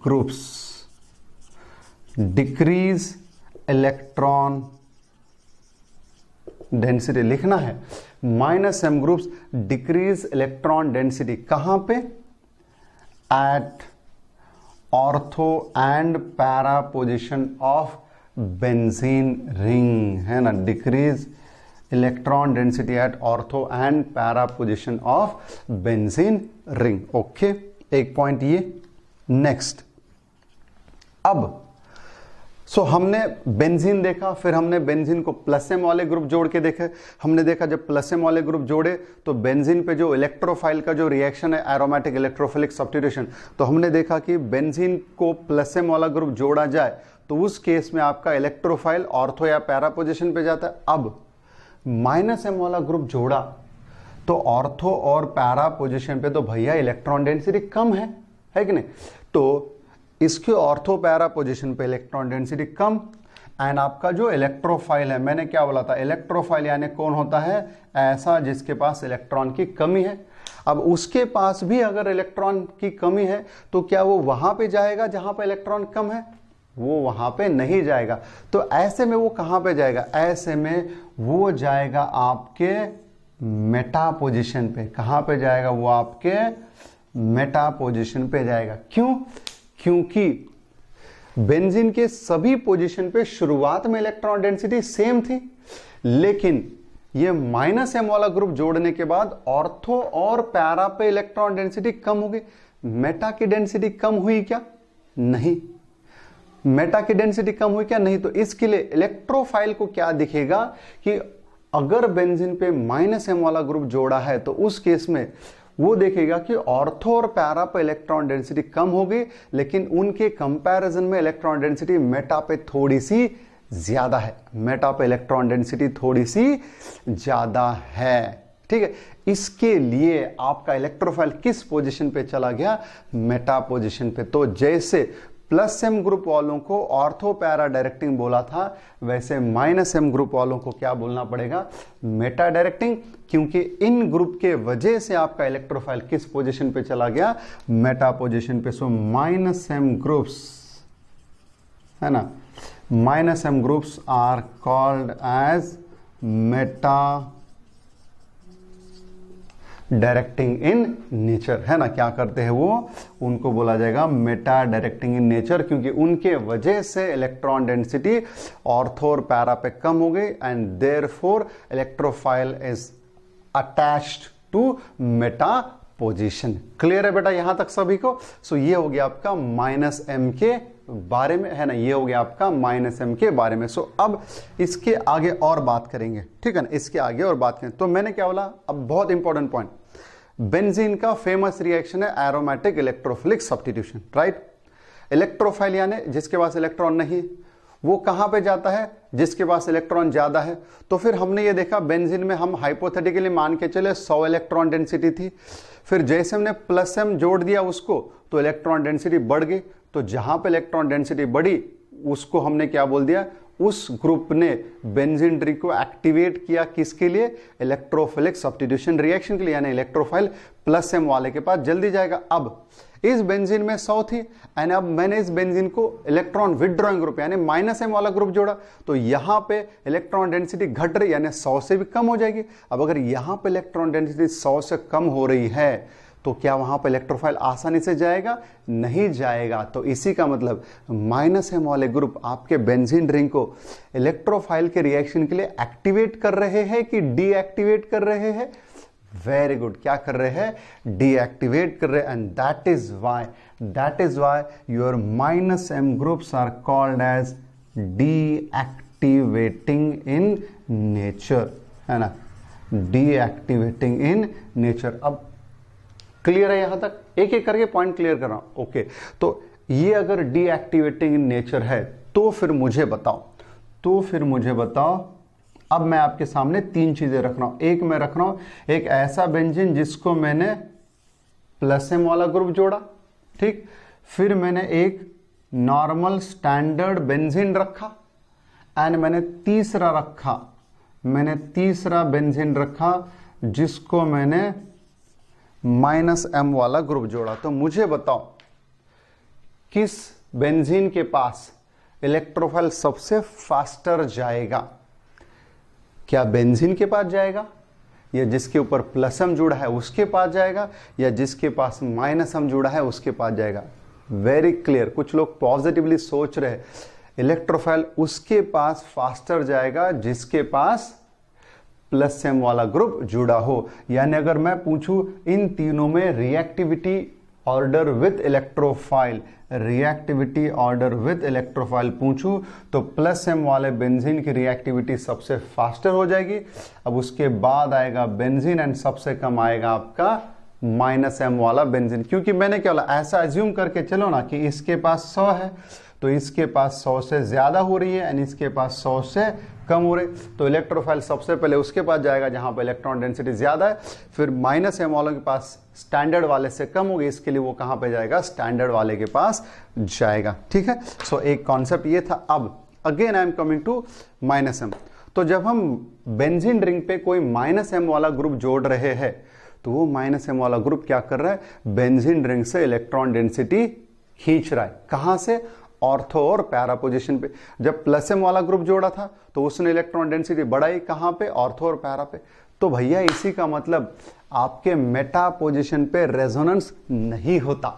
Speaker 1: groups decrease electron density, लिखना है -m groups decrease electron density, कहां पे, at ortho and para position of benzene ring, है ना, decrease electron density at ortho and para position of benzene ring, okay. एक पॉइंट ये। Next, अब so हमने बेंजीन देखा, फिर हमने बेंजीन को प्लस एम वाले ग्रुप जोड़ के देखे। हमने देखा जब प्लस एम वाले ग्रुप जोड़े तो बेंजीन पे जो इलेक्ट्रोफाइल का जो रिएक्शन है एरोमेटिक इलेक्ट्रोफिलिक सब्स्टिट्यूशन, तो हमने देखा कि बेंजीन को प्लस एम वाला ग्रुप जोड़ा जाए तो उस केस में आपका इलेक्ट्रोफाइल ऑर्थो या पैरा पोजिशन पे जाता है। अब माइनस एम वाला ग्रुप जोड़ा तो ऑर्थो और पैरा पोजिशन पे तो भैया इलेक्ट्रॉन डेंसिटी कम है कि नहीं? तो इसके ऑर्थो पैरा पोजीशन पे इलेक्ट्रॉन डेंसिटी कम, एंड आपका जो इलेक्ट्रोफाइल है, मैंने क्या बोला था, इलेक्ट्रोफाइल यानी कौन होता है, ऐसा जिसके पास इलेक्ट्रॉन की कमी है। अब उसके पास भी अगर इलेक्ट्रॉन की कमी है तो क्या वो वहां पे जाएगा जहां पे इलेक्ट्रॉन कम है? वो वहां पे नहीं जाएगा। तो ऐसे में वो कहां पे जाएगा? ऐसे में वो जाएगा आपके मेटा पोजीशन पे। कहां पे जाएगा? वो आपके मेटा पोजीशन पे जाएगा। क्यों? क्योंकि बेंजीन के सभी पोजीशन पे शुरुआत में इलेक्ट्रॉन डेंसिटी सेम थी, लेकिन ये माइनस एम वाला ग्रुप जोड़ने के बाद ऑर्थो और पैरा पे इलेक्ट्रॉन डेंसिटी कम हो गई। मेटा की डेंसिटी कम हुई क्या? नहीं। मेटा की डेंसिटी कम हुई क्या? नहीं। तो इसके लिए इलेक्ट्रोफाइल को क्या दिखेगा कि अगर बेंजीन पे माइनस एम वाला ग्रुप जोड़ा है तो उस केस में वो देखेगा कि ऑर्थो और पैरा पे इलेक्ट्रॉन डेंसिटी कम हो गई, लेकिन उनके कंपैरिजन में इलेक्ट्रॉन डेंसिटी मेटा पे थोड़ी सी ज्यादा है। मेटा पे इलेक्ट्रॉन डेंसिटी थोड़ी सी ज्यादा है। ठीक है, इसके लिए आपका इलेक्ट्रोफाइल किस पोजीशन पे चला गया? मेटा पोजीशन पे। तो जैसे प्लस एम ग्रुप वालों को ऑर्थो पैरा डायरेक्टिंग बोला था, वैसे माइनस एम ग्रुप वालों को क्या बोलना पड़ेगा? मेटा डायरेक्टिंग, क्योंकि इन ग्रुप के वजह से आपका इलेक्ट्रोफाइल किस पोजीशन पे चला गया? मेटा पोजीशन पे। सो माइनस एम ग्रुप्स, है ना, minus M groups are called as meta directing in nature, है ना। क्या करते हैं वो? उनको बोला जाएगा मेटा डायरेक्टिंग इन नेचर, क्योंकि उनके वजह से इलेक्ट्रॉन डेंसिटी ऑर्थो और पैरा पे कम हो गई, and therefore electrophile is attached to meta position. Clear है बेटा यहां तक सभी को? सो ये हो गया आपका माइनस एम के बारे में, है ना, ये हो गया आपका माइनस एम के बारे में। सो अब इसके आगे और बात करेंगे, ठीक है ना, इसके आगे और बात करें। तो मैंने क्या बोला? अब बहुत इंपॉर्टेंट पॉइंट, बेंजीन का फेमस रिएक्शन है aromatic electrophilic substitution, right. Electrophile यानी जिसके पास इलेक्ट्रॉन नहीं, वो कहां पे जाता है? जिसके पास इलेक्ट्रॉन ज्यादा है। तो फिर हमने ये देखा बेंजीन में हम हाइपोथेटिकली मान के चले 100 इलेक्ट्रॉन डेंसिटी थी, फिर जैसे हमने प्लस एम जोड़ दिया उसको तो इलेक्ट्रॉन डेंसिटी बढ़ गई। तो जहां पे इलेक्ट्रॉन डेंसिटी बढ़ी उसको हमने क्या बोल दिया? उस ग्रुप ने बेंजीन रिंग को एक्टिवेट किया, किसके लिए? इलेक्ट्रोफिलिक सब्स्टिट्यूशन रिएक्शन के लिए, यानी इलेक्ट्रोफाइल प्लस एम वाले के पास जल्दी जाएगा। अब इस बेंजीन में 100 थी, एंड अब मैंने इस बेंजीन को इलेक्ट्रॉन विथड्रॉइंग ग्रुप यानी माइनस एम वाला ग्रुप जोड़ा, तो यहां पे इलेक्ट्रॉन डेंसिटी घट रही, यानी 100 से भी कम हो जाएगी। अब अगर यहां पे इलेक्ट्रॉन डेंसिटी 100 से कम हो रही है तो क्या वहां पर इलेक्ट्रोफाइल आसानी से जाएगा? नहीं जाएगा। तो इसी का मतलब माइनस एम वाले ग्रुप आपके बेंजीन रिंग को इलेक्ट्रोफाइल के रिएक्शन के लिए एक्टिवेट कर रहे हैं कि डीएक्टिवेट कर रहे हैं? वेरी गुड, क्या कर रहे हैं? डीएक्टिवेट कर रहे हैं। And that is why your minus M groups are called as deactivating in nature, है ना, डीएक्टिवेटिंग इन नेचर। अब क्लियर है यहां तक? एक एक करके पॉइंट क्लियर कर रहा हूं। ओके, तो ये अगर डीएक्टिवेटिंग इन नेचर है तो फिर मुझे बताओ, अब मैं आपके सामने 3 चीजें रख रहा हूं। एक मैं रख रहा हूं एक ऐसा बेंजीन जिसको मैंने प्लस एम वाला ग्रुप जोड़ा, ठीक, फिर मैंने एक नॉर्मल स्टैंडर्ड बेंजीन रखा, एंड मैंने तीसरा बेंजीन रखा जिसको मैंने माइनस एम वाला ग्रुप जोड़ा। तो मुझे बताओ किस बेंजीन के पास इलेक्ट्रोफाइल सबसे फास्टर जाएगा? क्या बेंजीन के पास जाएगा, या जिसके ऊपर प्लस एम जुड़ा है उसके पास जाएगा, या जिसके पास माइनस एम जुड़ा है उसके पास जाएगा? Very clear. कुछ लोग पॉजिटिवली सोच रहे, इलेक्ट्रोफाइल उसके पास फास्टर जाएगा जिसके पास प्लस एम वाला ग्रुप जुड़ा हो। यानी अगर मैं पूछूं इन तीनों में reactivity order with electrophile, reactivity order with electrophile पूछूं तो +m वाले बेंजीन की रिएक्टिविटी सबसे फास्टर हो जाएगी। अब उसके बाद आएगा बेंजीन एंड सबसे कम आएगा आपका -m वाला बेंजीन। क्योंकि मैंने क्या बोला, ऐसा एज्यूम करके चलो ना कि इसके पास 100 है तो इसके पास 100 से ज्यादा हो रही है एंड इसके पास 100 से कम हो रही, तो इलेक्ट्रोफाइल सबसे पहले उसके पास जाएगा जहां पर इलेक्ट्रॉन डेंसिटी ज्यादा है, फिर -m वालों के पास स्टैंडर्ड वाले से कम होगी, इसके लिए वो कहां पे जाएगा, स्टैंडर्ड वाले के पास जाएगा। ठीक है, सो एक कॉन्सेप्ट ये था। अब again I am coming to -m। तो जब हम बेंजीन रिंग पे कोई -m वाला ग्रुप जोड़ रहे हैं तो वो -m वाला ग्रुप क्या कर रहा है, बेंजीन रिंग से इलेक्ट्रॉन डेंसिटी खींच रहा है। कहां से, ऑर्थो और पैरा पोजीशन पे। जब +m वाला ग्रुप जोड़ा था तो उसने इलेक्ट्रॉन डेंसिटी बढ़ाई कहां पे, ऑर्थो और पैरा पे। तो भैया इसी का मतलब आपके मेटा पोजीशन पे रेजोनेंस नहीं होता।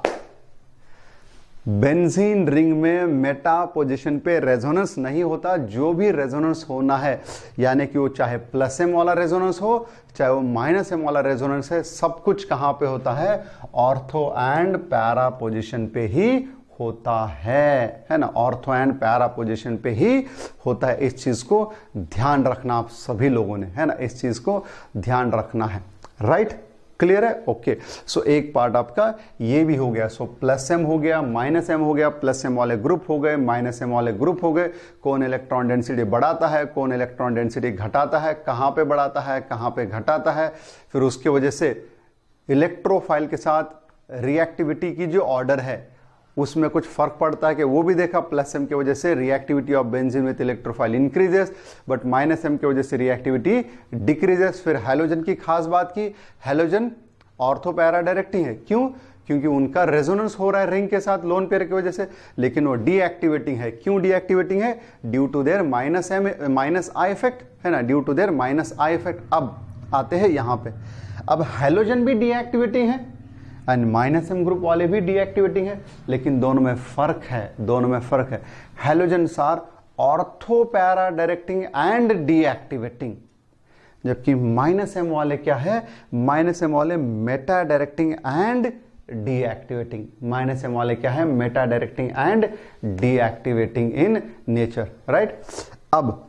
Speaker 1: बेंजीन रिंग में मेटा पोजीशन पे रेजोनेंस नहीं होता। जो भी रेजोनेंस होना है, यानी कि वो चाहे +m वाला रेजोनेंस हो चाहे वो -m वाला रेजोनेंस है, सब कुछ कहां पे होता है, ऑर्थो एंड पैरा पोजीशन पे ही होता है ना, ऑर्थो एंड पैरा पोजीशन पे ही होता है। इस चीज को ध्यान रखना आप सभी लोगों ने, है ना, इस चीज को ध्यान रखना है। राइट, क्लियर है? ओके, सो एक पार्ट आपका ये भी हो गया। सो +m हो गया, -m हो गया, +m वाले ग्रुप हो गए, -m वाले ग्रुप हो गए। कौन इलेक्ट्रॉन डेंसिटी बढ़ाता है, कौन इलेक्ट्रॉन डेंसिटी घटाता है, कहां पे बढ़ाता है, कहां पे घटाता है, फिर उसकी वजह से इलेक्ट्रोफाइल के साथ रिएक्टिविटी की जो ऑर्डर है उसमें कुछ फर्क पड़ता है कि वो भी देखा। +m की वजह से reactivity of benzene with electrophile increases, but -m की वजह से रिएक्टिविटी डिक्रीजेस। फिर हैलोजन की खास बात की, हैलोजन ऑर्थो पैरा डायरेक्टिंग है। क्यों? क्योंकि उनका रेजोनेंस हो रहा है रिंग के साथ लोन पेयर की वजह से, लेकिन वो डीएक्टिवेटिंग है। क्यों डीएक्टिवेटिंग है? Due to their -i effect, है ना, due to their -i effect. अब आते हैं यहां पे, अब हैलोजन भी डीएक्टिवेटिंग है एंड -m ग्रुप वाले भी डीएक्टिवेटिंग है, लेकिन दोनों में फर्क है, दोनों में फर्क है। Halogens are ortho para directing and deactivating, जबकि -m वाले क्या है, -m वाले meta directing and deactivating. -m वाले क्या है, meta directing and deactivating in nature. Right, अब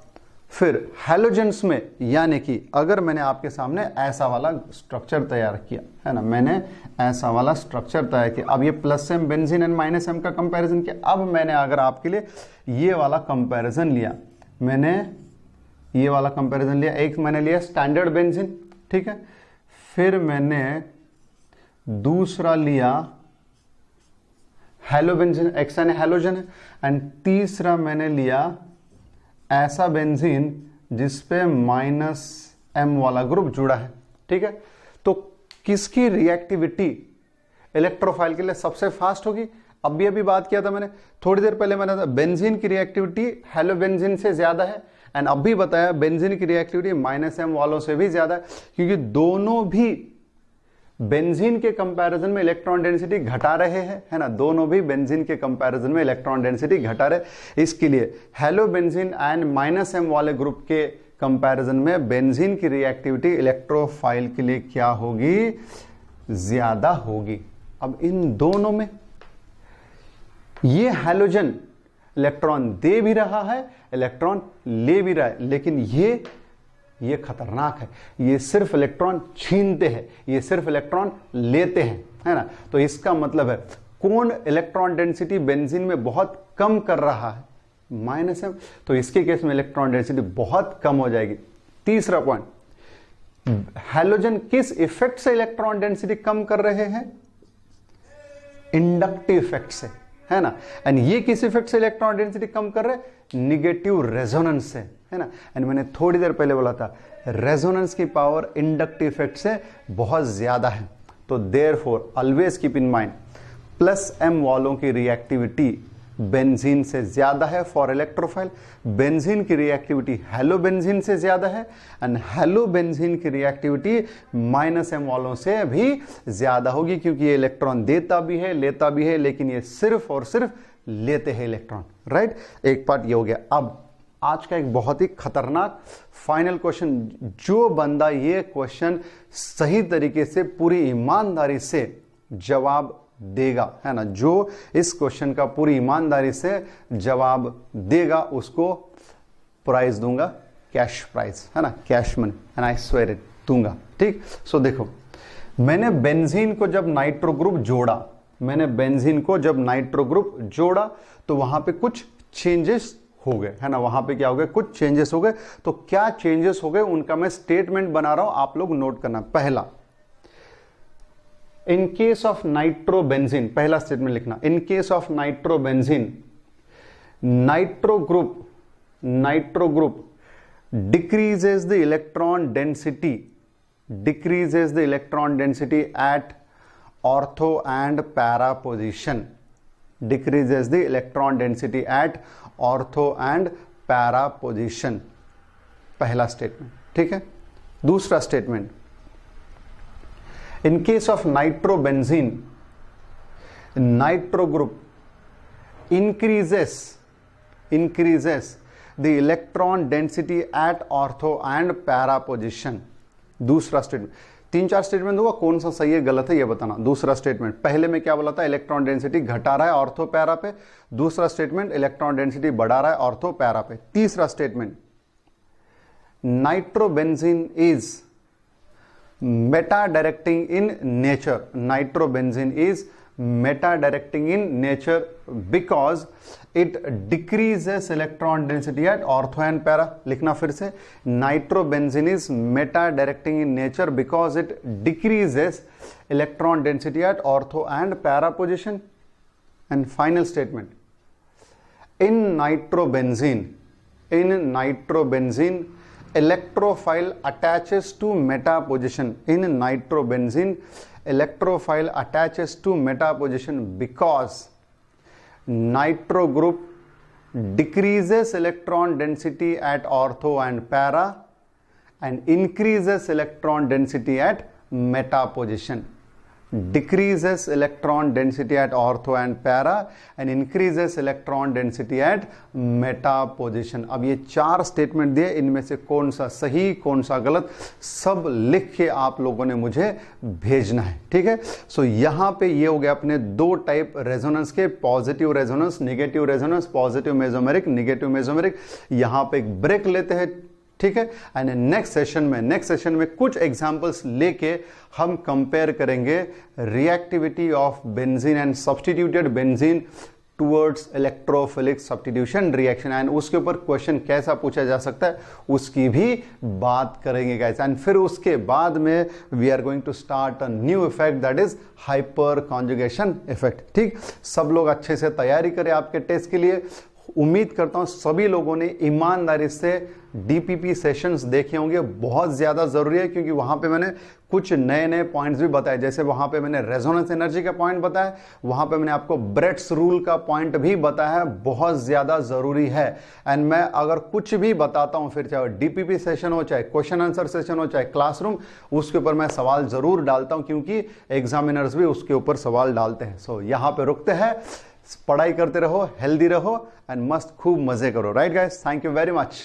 Speaker 1: फिर हैलोजेंस में, यानी कि अगर मैंने आपके सामने ऐसा वाला स्ट्रक्चर तैयार किया, है ना, मैंने ऐसा वाला स्ट्रक्चर तैयार किया। अब ये +m बेंजीन एंड -m का कंपैरिजन किया। अब मैंने अगर आपके लिए ये वाला कंपैरिजन लिया, मैंने ये वाला कंपैरिजन लिया, एक मैंने लिया स्टैंडर्ड बेंजीन, ठीक है, फिर मैंने दूसरा लिया हेलो बेंजीन, एक्सन हैलोजन है, एंड तीसरा मैंने लिया ऐसा बेंजीन जिसपे -m वाला ग्रुप जुड़ा है। ठीक है, तो किसकी रिएक्टिविटी इलेक्ट्रोफाइल के लिए सबसे फास्ट होगी? अभी बात किया था मैंने, थोड़ी देर पहले मैंने बेंजीन की रिएक्टिविटी हेलो बेंजीन से ज्यादा है, एंड अभी बताया बेंजीन की रिएक्टिविटी -m वालों से भी ज्यादा है, क्योंकि दोनों भी बेंजीन के कंपैरिजन में इलेक्ट्रॉन डेंसिटी घटा रहे हैं, है ना, दोनों भी बेंजीन के कंपैरिजन में इलेक्ट्रॉन डेंसिटी घटा रहे। इसके लिए हेलो बेंजीन एंड -m वाले ग्रुप के कंपैरिजन में बेंजीन की रिएक्टिविटी इलेक्ट्रोफाइल के लिए क्या होगी, ज्यादा होगी। अब इन दोनों में ये हैलोजन इलेक्ट्रॉन दे भी रहा है, इलेक्ट्रॉन ले भी रहा है, लेकिन ये खतरनाक है, ये सिर्फ इलेक्ट्रॉन छीनते हैं, ये सिर्फ इलेक्ट्रॉन लेते हैं, है ना। तो इसका मतलब है कौन इलेक्ट्रॉन डेंसिटी बेंजीन में बहुत कम कर रहा है, -m, तो इसके केस में इलेक्ट्रॉन डेंसिटी बहुत कम हो जाएगी। तीसरा पॉइंट, हैलोजन किस इफेक्ट से इलेक्ट्रॉन डेंसिटी कम कर रहे हैं? इंडक्टिव इफेक्ट से, है ना, एंड ये किस इफेक्ट से इलेक्ट्रॉन डेंसिटी कम कर रहे हैं? निगेटिव रेजोनेंस से, है ना। एंड मैंने थोड़ी देर पहले बोला था रेजोनेंस की पावर इंडक्टिव इफेक्ट से बहुत ज्यादा है। तो therefore always keep in mind +m वालों की रिएक्टिविटी बेंजीन से ज्यादा है फॉर इलेक्ट्रोफाइल, बेंजीन की रिएक्टिविटी हेलो बेंजीन से ज्यादा है, एंड हेलो बेंजीन की रिएक्टिविटी -m वालों से भी ज्यादा होगी, क्योंकि ये इलेक्ट्रॉन देता भी है लेता भी है, लेकिन ये सिर्फ और सिर्फ लेते हैं इलेक्ट्रॉन। राइट, एक पार्ट ये हो गया। अब आज का एक बहुत ही खतरनाक फाइनल क्वेश्चन, जो बंदा ये क्वेश्चन सही तरीके से पूरी ईमानदारी से जवाब देगा, है ना, जो इस क्वेश्चन का पूरी ईमानदारी से जवाब देगा उसको प्राइज दूंगा, कैश प्राइज, है ना, cash money, and I swear it, दूंगा। ठीक, सो देखो, मैंने बेंजीन को जब नाइट्रो ग्रुप जोड़ा, मैंने बेंजीन को जब नाइट्रो ग्रुप जोड़ा तो वहां पे कुछ चेंजेस हो गए, है ना, वहां पे क्या हो गए, कुछ चेंजेस हो गए। तो क्या चेंजेस हो गए उनका मैं स्टेटमेंट बना रहा हूं, आप लोग नोट करना। पहला, इन केस ऑफ नाइट्रोबेंजीन, पहला स्टेटमेंट लिखना, in case of nitrobenzene, nitro group decreases the electron density, decreases the electron density at ortho and para position, decreases the electron density at ortho and para position, पहला statement. ठीक है, दूसरा statement, in case of nitrobenzene, nitro group increases the electron density at ortho and para position, दूसरा statement. 3-4 statement दूंगा, कौन सा सही है गलत है ये बताना। दूसरा स्टेटमेंट, पहले में क्या बोला था, इलेक्ट्रॉन डेंसिटी घटा रहा है ऑर्थो पैरा पे, दूसरा स्टेटमेंट इलेक्ट्रॉन डेंसिटी बढ़ा रहा है ऑर्थो पैरा पे। तीसरा statement, nitrobenzene is Meta directing in nature, nitrobenzene is meta directing in nature because it decreases electron density at ortho and para, लिखना फिर से, nitrobenzene is meta directing in nature because it decreases electron density at ortho and para position. And final statement, in nitrobenzene electrophile attaches to meta position, in nitrobenzene electrophile attaches to meta position because nitro group decreases electron density at ortho and para and increases electron density at meta position, decreases electron density at ortho and para and increases electron density at meta position। अब ये 4 statement दिए, इनमें से कौन सा सही कौन सा गलत सब लिख के आप लोगों ने मुझे भेजना है। ठीक है, सो यहां पे ये हो गया अपने 2 टाइप रेजोनेंस के, positive resonance, negative resonance, positive mesomeric, negative mesomeric. यहां पे एक ब्रेक लेते हैं, ठीक है, एंड नेक्स्ट सेशन में कुछ एग्जांपल्स लेके हम कंपेयर करेंगे reactivity of benzene and substituted benzene towards electrophilic substitution reaction, and उसके ऊपर क्वेश्चन कैसा पूछा जा सकता है उसकी भी बात करेंगे गाइस। एंड फिर उसके बाद में we are going to start a new effect, that is hyperconjugation effect. ठीक, सब लोग अच्छे से तैयारी करें आपके टेस्ट के लिए। उम्मीद करता हूं सभी लोगों ने ईमानदारी से डीपीपी सेशंस देखे होंगे, बहुत ज्यादा जरूरी है क्योंकि वहां पे मैंने कुछ नए नए पॉइंट्स भी बताए, जैसे वहां पे मैंने रेजोनेंस एनर्जी का पॉइंट बताया, वहां पे मैंने आपको ब्रेट्स रूल का पॉइंट भी बताया है, बहुत ज्यादा जरूरी है। एंड मैं अगर कुछ भी बताता हूं, फिर चाहे डीपीपी सेशन हो, चाहे क्वेश्चन आंसर सेशन हो, चाहे क्लासरूम, उसके ऊपर मैं सवाल जरूर डालता हूं क्योंकि एग्जामिनर्स भी उसके ऊपर सवाल डालते हैं। सो यहां पे रुकते हैं, पढ़ाई करते रहो, हेल्दी रहो एंड मस्त खूब मजे करो। Right guys, thank you very much.